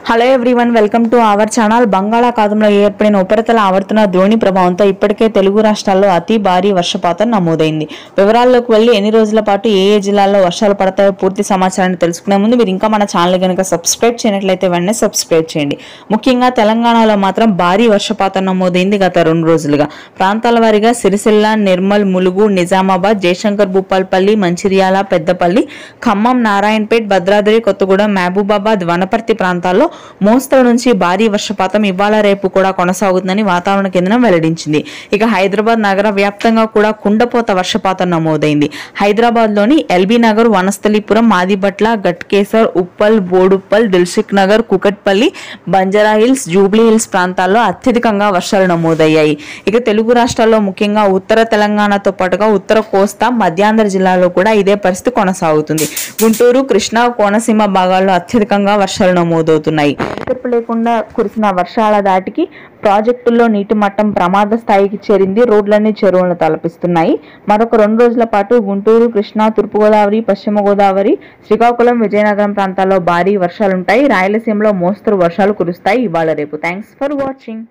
Hello everyone, welcome to our channel. బంగాళాఖాతంలో ఏర్పడిన ఉపరితల ఆవర్తన ద్రోణి ప్రభావంతో ఇప్పటికే తెలుగు రాష్ట్రాల్లో అతి భారీ వర్షపాతం నమోదైంది. వివరాల్లోకి వెళ్లి ఎన్ని రోజుల పాటు ఏ జిల్లాల్లో వర్షాలు పడతాయో పూర్తి సమాచారాన్ని తెలుసుకునే ముందు మీరు ఇంకా మన ఛానల్ కనుక సబ్స్క్రైబ్ చేయనట్లయితే వెంటనే సబ్స్క్రైబ్ చేయండి. ముఖ్యంగా తెలంగాణలో మాత్రం భారీ వర్షపాతం నమోదైంది గత 2 రోజులుగా. ప్రాంతాల వారీగా సిరిసిల్ల, నిర్మల్, ములుగు, నిజామాబాద్, జయశంకర్, భూపాల్పల్లి, మంచిర్యాల, పెద్దపల్లి, ఖమ్మం, నారాయణపేట్, భద్రాద్రి కొత్తగూడెం, మహబూబాబాద్, వనపర్తి ప్రాంతాల్లో మోస్తరు నుంచి భారీ వర్షపాతం ఇవాళ రేపు కూడా కొనసాగుతుందని వాతావరణ కేంద్రం వెల్లడించింది. ఇక హైదరాబాద్ నగర వ్యాప్తంగా కూడా కుండపోత వర్షపాతం నమోదైంది. హైదరాబాద్ లోని ఎల్బీ నగర్, వనస్థలిపురం, మాదిబట్ల, గట్కేసర్, ఉప్పల్, బోడుప్పల్, దిల్సుఖ్ నగర్, కుకట్పల్లి, బంజారా హిల్స్, జూబ్లీ హిల్స్ ప్రాంతాల్లో అత్యధికంగా వర్షాలు నమోదయ్యాయి. ఇక తెలుగు రాష్ట్రాల్లో ముఖ్యంగా ఉత్తర తెలంగాణతో పాటుగా ఉత్తర కోస్తా, మధ్యాంధ్ర జిల్లాలో కూడా ఇదే పరిస్థితి కొనసాగుతుంది. గుంటూరు, కృష్ణా, కోనసీమ భాగాల్లో అత్యధికంగా వర్షాలు నమోదవుతున్నాయి. ఎడతెరిపి లేకుండా కురిసిన వర్షాల దాటికి ప్రాజెక్టుల్లో నీటి మట్టం ప్రమాద స్థాయికి చేరింది. రోడ్లన్నీ చెరువులను తలపిస్తున్నాయి. మరొక 2 రోజుల పాటు గుంటూరు, కృష్ణా, తూర్పుగోదావరి, పశ్చిమ గోదావరి, శ్రీకాకుళం, విజయనగరం ప్రాంతాల్లో భారీ వర్షాలుంటాయి. రాయలసీమలో మోస్తరు వర్షాలు కురుస్తాయి ఇవాళ రేపు. Thanks for watching.